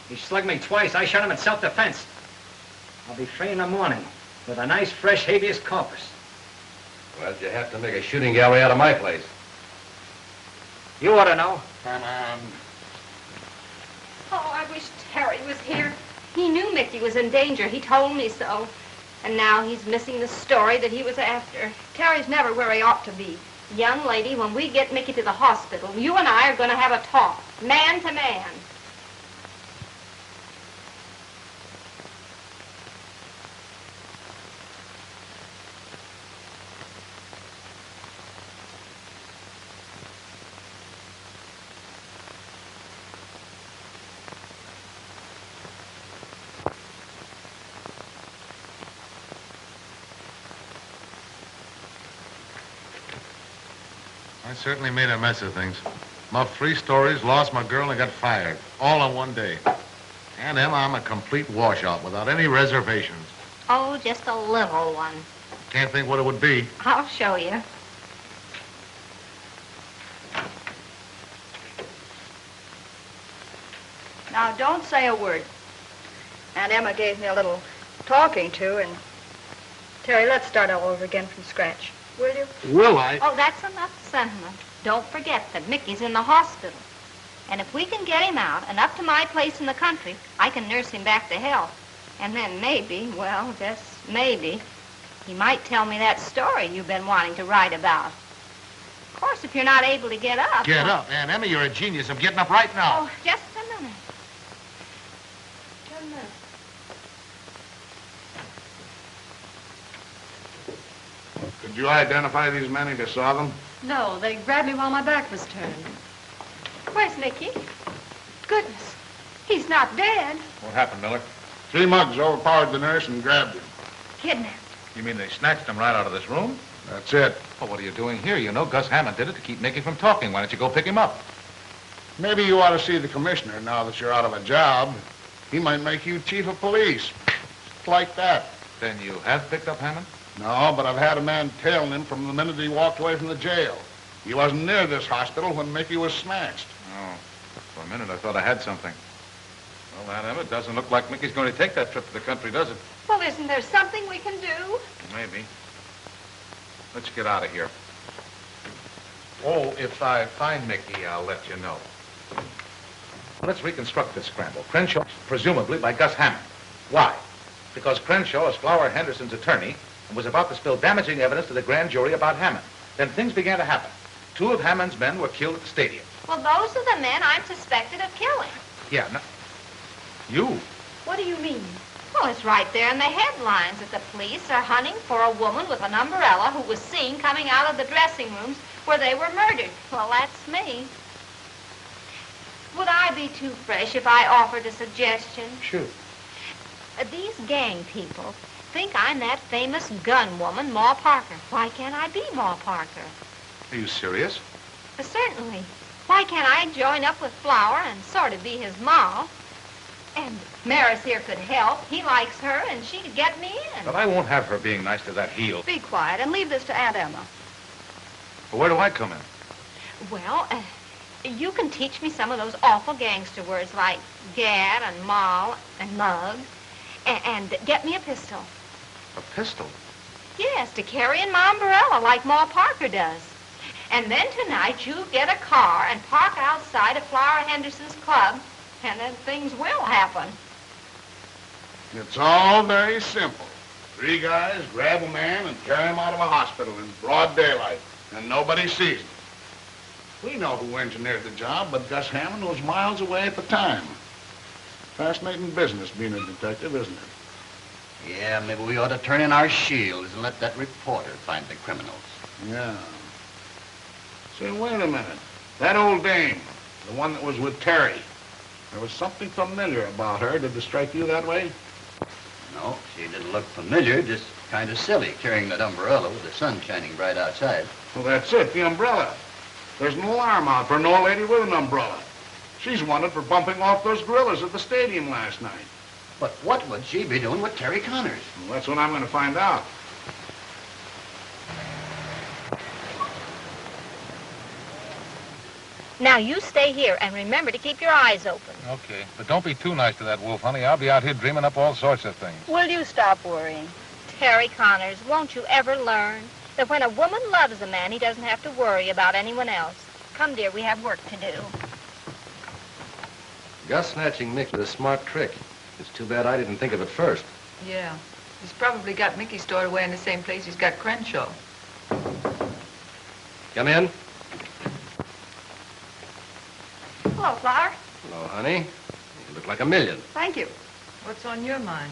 He slugged me twice. I shot him in self-defense. I'll be free in the morning with a nice, fresh habeas corpus. Why'd you have to make a shooting gallery out of my place? You ought to know. Come on. Oh, I wish Terry was here. He knew Mickey was in danger. He told me so. And now he's missing the story that he was after. Terry's never where he ought to be. Young lady, when we get Mickey to the hospital, you and I are going to have a talk, man to man. I certainly made a mess of things. Muffed 3 stories, lost my girl, and got fired. All in one day. And Emma, I'm a complete washout without any reservations. Oh, just a little one. Can't think what it would be. I'll show you. Now, don't say a word. Aunt Emma gave me a little talking to, and... Terry, let's start all over again from scratch. Will you? Will I? Oh, that's enough sentiment. Don't forget that Mickey's in the hospital. And if we can get him out and up to my place in the country, I can nurse him back to health. And then maybe, well, just maybe, he might tell me that story you've been wanting to write about. Of course, if you're not able to get up... Get up, Aunt Emma. You're a genius. I'm getting up right now. Oh, just a minute. Just a minute. Could you identify these men if you saw them? No, they grabbed me while my back was turned. Where's Mickey? Goodness, he's not dead. What happened, Miller? 3 mugs overpowered the nurse and grabbed him. Kidnapped. You mean they snatched him right out of this room? That's it. Well, what are you doing here? You know Gus Hammond did it to keep Mickey from talking. Why don't you go pick him up? Maybe you ought to see the commissioner now that you're out of a job. He might make you chief of police. Just like that. Then you have picked up Hammond? No, but I've had a man tailing him from the minute he walked away from the jail. He wasn't near this hospital when Mickey was snatched. Oh, for a minute I thought I had something. Well, Aunt Emma, it doesn't look like Mickey's going to take that trip to the country, does it? Well, isn't there something we can do? Maybe. Let's get out of here. Oh, if I find Mickey, I'll let you know. Let's reconstruct this scramble. Crenshaw, presumably by Gus Hammond. Why? Because Crenshaw is Flower Henderson's attorney and was about to spill damaging evidence to the grand jury about Hammond. Then things began to happen. 2 of Hammond's men were killed at the stadium. Well, those are the men I'm suspected of killing. Yeah, no, you? What do you mean? Well, it's right there in the headlines that the police are hunting for a woman with an umbrella who was seen coming out of the dressing rooms where they were murdered. Well, that's me. Would I be too fresh if I offered a suggestion? Shoot. These gang people think I'm that famous gun woman, Ma Parker. Why can't I be Ma Parker? Are you serious? Certainly. Why can't I join up with Flower and sort of be his ma? And Maris here could help. He likes her, and she could get me in. But I won't have her being nice to that heel. Be quiet and leave this to Aunt Emma. Well, where do I come in? Well, you can teach me some of those awful gangster words like gad and moll and mug, and get me a pistol. A pistol? Yes, to carry in my umbrella like Ma Parker does. And then tonight you get a car and park outside of Flower Henderson's club, and then things will happen. It's all very simple. 3 guys grab a man and carry him out of a hospital in broad daylight, and nobody sees them. We know who engineered the job, but Gus Hammond was miles away at the time. Fascinating business being a detective, isn't it? Yeah, maybe we ought to turn in our shields and let that reporter find the criminals. Yeah. Say, wait a minute. That old dame, the one that was with Terry, there was something familiar about her. Did it strike you that way? No, she didn't look familiar, just kind of silly, carrying that umbrella with the sun shining bright outside. Well, that's it, the umbrella. There's an alarm out for an old lady with an umbrella. She's wanted for bumping off those gorillas at the stadium last night. But what would she be doing with Terry Connors? Well, that's what I'm going to find out. Now you stay here and remember to keep your eyes open. Okay, but don't be too nice to that wolf, honey. I'll be out here dreaming up all sorts of things. Will you stop worrying? Terry Connors, won't you ever learn that when a woman loves a man, he doesn't have to worry about anyone else? Come, dear, we have work to do. Gus snatching Mick was a smart trick. It's too bad I didn't think of it first. Yeah. He's probably got Mickey stored away in the same place he's got Crenshaw. Come in. Hello, Flower. Hello, honey. You look like a million. Thank you. What's on your mind?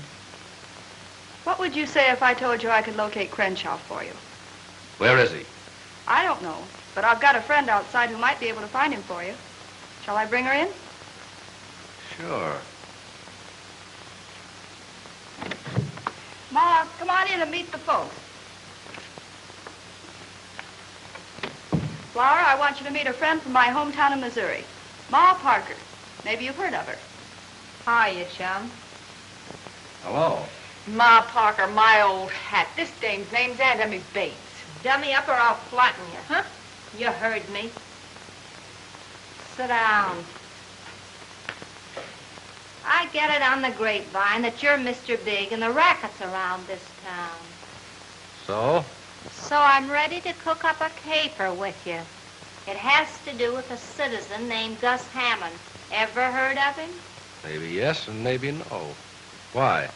What would you say if I told you I could locate Crenshaw for you? Where is he? I don't know, but I've got a friend outside who might be able to find him for you. Shall I bring her in? Sure. Ma, come on in and meet the folks. Flower, I want you to meet a friend from my hometown in Missouri, Ma Parker. Maybe you've heard of her. Hiya, chum. Hello. Ma Parker, my old hat. This dame's name's Aunt Emmy Bates. Dummy up or I'll flatten you. Huh? You heard me. Sit down. I get it on the grapevine that you're Mr. Big and the racket's around this town. So? So I'm ready to cook up a caper with you. It has to do with a citizen named Gus Hammond. Ever heard of him? Maybe yes and maybe no. Why?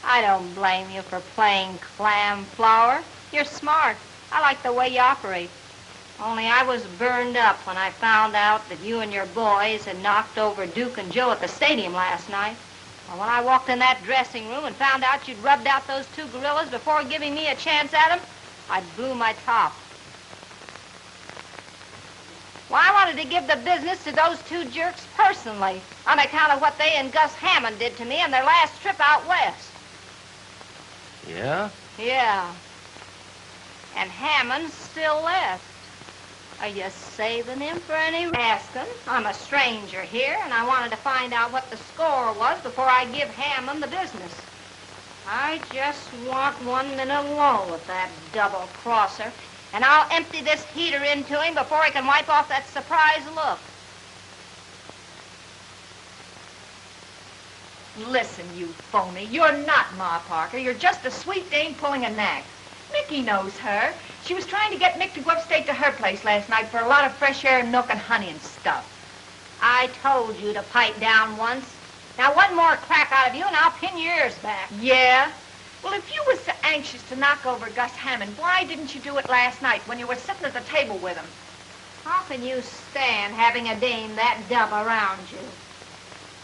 I don't blame you for playing clam flower. You're smart. I like the way you operate. Only I was burned up when I found out that you and your boys had knocked over Duke and Joe at the stadium last night. Well, when I walked in that dressing room and found out you'd rubbed out those two gorillas before giving me a chance at them, I blew my top. Well, I wanted to give the business to those two jerks personally on account of what they and Gus Hammond did to me on their last trip out west. Yeah? Yeah. And Hammond's still left. Are you saving him for any asking? I'm a stranger here, and I wanted to find out what the score was before I give Hammond the business. I just want 1 minute alone with that double-crosser, and I'll empty this heater into him before he can wipe off that surprised look. Listen, you phony. You're not Ma Parker. You're just a sweet dame pulling a knack. Mickey knows her. She was trying to get Mick to go upstate to her place last night for a lot of fresh air and milk and honey and stuff. I told you to pipe down once. Now, one more crack out of you, and I'll pin your ears back. Yeah? Well, if you was so anxious to knock over Gus Hammond, why didn't you do it last night when you were sitting at the table with him? How can you stand having a dame that dumb around you?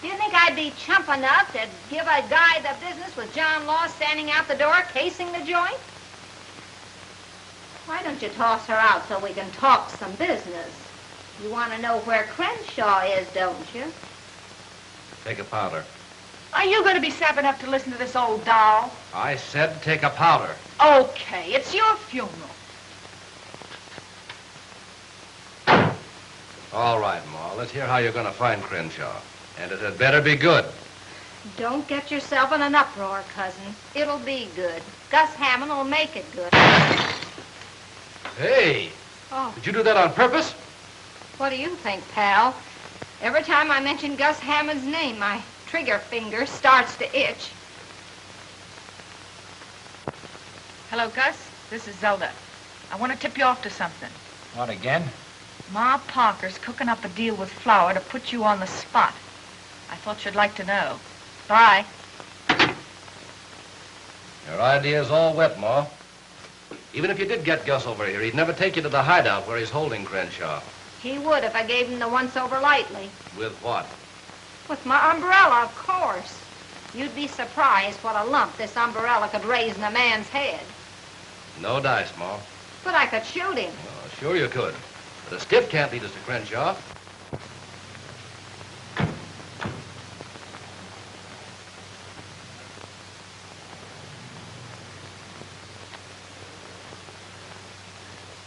Do you think I'd be chump enough to give a guy the business with John Law standing out the door casing the joint? Why don't you toss her out so we can talk some business? You want to know where Crenshaw is, don't you? Take a powder. Are you going to be sap enough to listen to this old doll? I said take a powder. Okay, it's your funeral. All right, Ma. Let's hear how you're going to find Crenshaw. And it had better be good. Don't get yourself in an uproar, cousin. It'll be good. Gus Hammond will make it good. Hey! Oh. Did you do that on purpose? What do you think, pal? Every time I mention Gus Hammond's name, my trigger finger starts to itch. Hello, Gus. This is Zelda. I want to tip you off to something. What, again? Ma Parker's cooking up a deal with Flower to put you on the spot. I thought you'd like to know. Bye. Your idea's all wet, Ma. Even if you did get Gus over here, he'd never take you to the hideout where he's holding Crenshaw. He would if I gave him the once-over lightly. With what? With my umbrella, of course. You'd be surprised what a lump this umbrella could raise in a man's head. No dice, Ma. But I could shoot him. Oh, sure you could. But a stiff can't lead us to Crenshaw.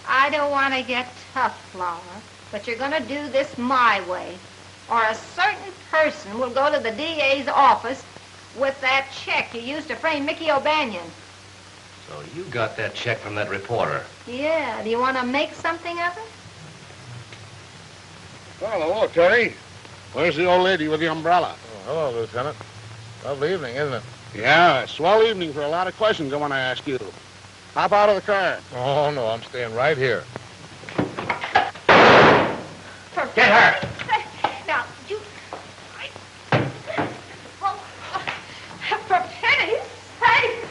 I don't want to get tough, Flower, but you're going to do this my way, or a certain person will go to the DA's office with that check you used to frame Mickey O'Banion. So you got that check from that reporter. Yeah, do you want to make something of it? Well, hello, Terry. Where's the old lady with the umbrella? Oh, hello, Lieutenant. Lovely evening, isn't it? Yeah, a swell evening for a lot of questions I want to ask you. Hop out of the car. Oh, no, I'm staying right here. Get her! Now, you... For pity's sake!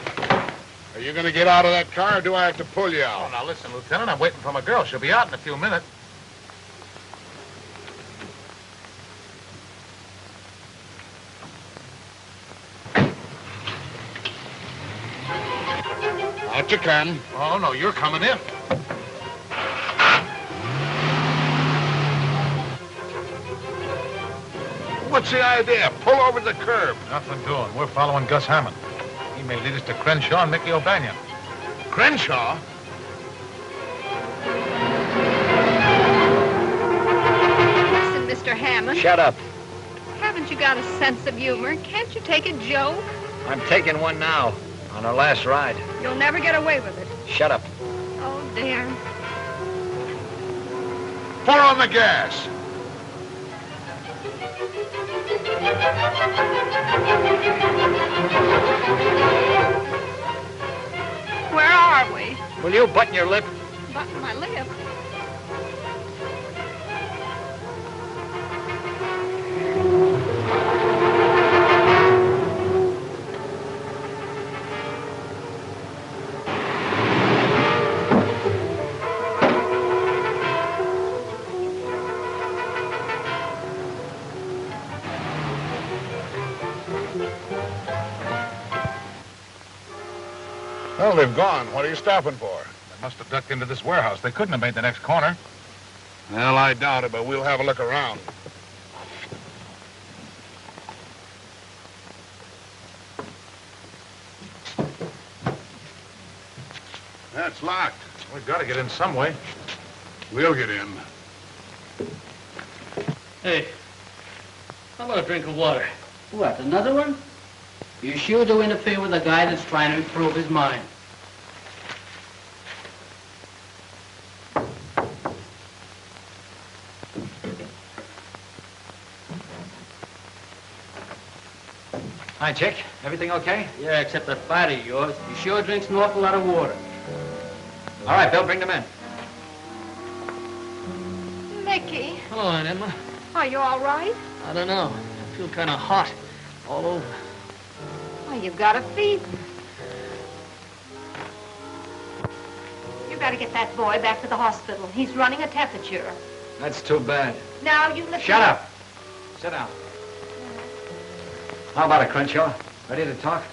Are you going to get out of that car, or do I have to pull you out? Oh, now listen, Lieutenant, I'm waiting for my girl. She'll be out in a few minutes. Out you come. Oh, no, you're coming in. What's the idea? Pull over the curb. Nothing doing. We're following Gus Hammond. He may lead us to Crenshaw and Mickey O'Banion. Crenshaw? Listen, Mr. Hammond. Shut up. Haven't you got a sense of humor? Can't you take a joke? I'm taking one now. On our last ride. You'll never get away with it. Shut up. Oh, dear. Pour on the gas. Where are we? Will you button your lip? Button my lip. Well, they've gone. What are you stopping for? They must have ducked into this warehouse. They couldn't have made the next corner. Well, I doubt it, but we'll have a look around. That's locked. We've got to get in some way. We'll get in. Hey, how about a drink of water? What, another one? You sure do interfere with a guy that's trying to improve his mind. Hi, Chick. Everything okay? Yeah, except that fighter of yours. He sure drinks an awful lot of water. All right, Bill, bring them in. Mickey, Hello, Aunt Emma. are you all right? I don't know. I feel kind of hot all over. Well, you've got a fever. You got to get that boy back to the hospital. He's running a temperature. That's too bad. Now, you listen. Shut up. Sit down. How about it, Crenshaw? Ready to talk?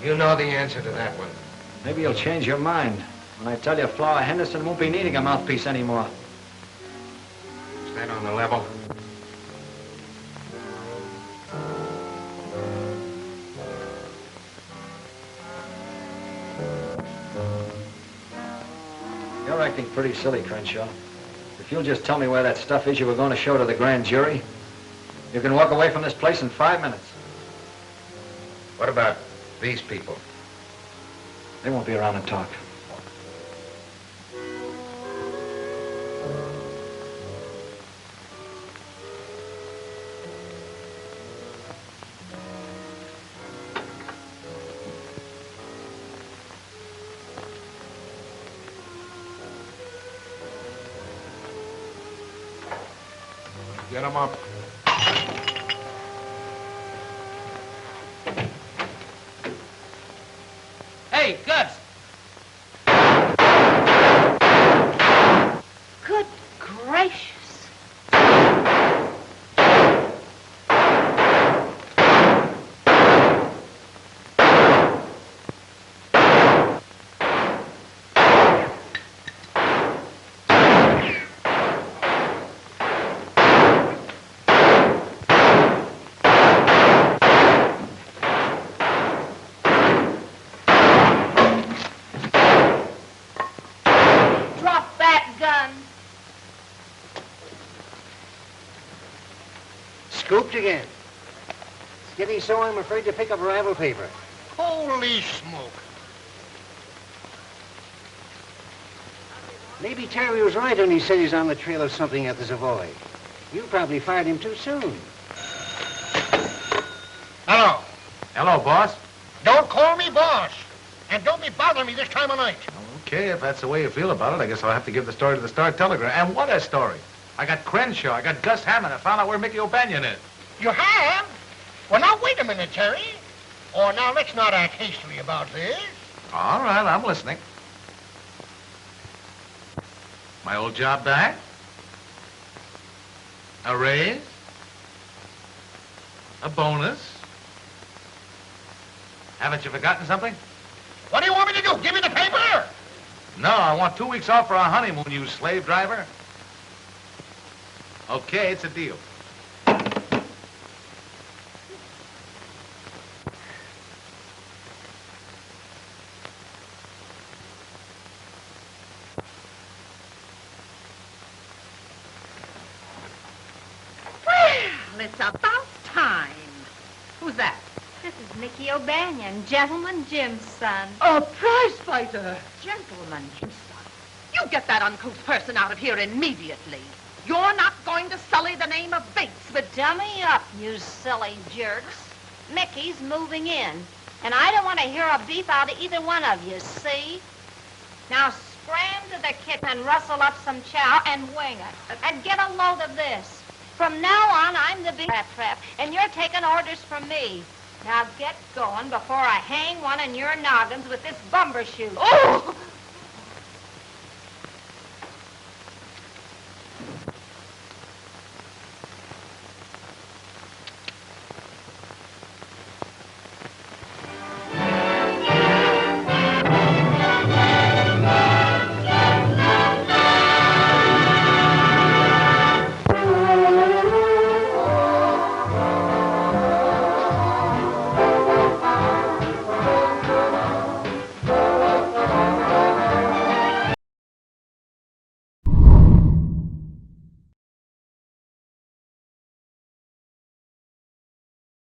You know the answer to that one. Maybe you'll change your mind when I tell you Flower Henderson won't be needing a mouthpiece anymore. Is that on the level? You're acting pretty silly, Crenshaw. If you'll just tell me where that stuff is you were going to show to the grand jury, you can walk away from this place in 5 minutes. What about these people? They won't be around to talk. Get them up. Hey, Gus! Good gracious. Scooped again. It's getting so I'm afraid to pick up ravel paper. Holy smoke. Maybe Terry was right when he said he's on the trail of something at the Savoy. You probably fired him too soon. Hello. Hello, boss. Don't call me boss. And don't be bothering me this time of night. Okay, if that's the way you feel about it, I guess I'll have to give the story to the Star-Telegram. And what a story. I got Crenshaw, I got Gus Hammond. I found out where Mickey O'Banion is. You have? Well, now, wait a minute, Terry. Oh, now, let's not act hastily about this. All right, I'm listening. My old job back? A raise? A bonus? Haven't you forgotten something? What do you want me to do? Give me the paper? No, I want 2 weeks off for our honeymoon, you slave driver. Okay, it's a deal. Well, it's about time. Who's that? This is Mickey O'Banion, Gentleman Jim's son. A prize fighter. Gentleman, Henderson. You get that uncouth person out of here immediately. You're not going going to sully the name of Bates. But dummy up, you silly jerks. Mickey's moving in, and I don't want to hear a beef out of either one of you, see? Now scram to the kitchen and rustle up some chow and wing it. And get a load of this. From now on, I'm the big trap, and you're taking orders from me. Now get going before I hang one of your noggins with this bumbershoot. Oh!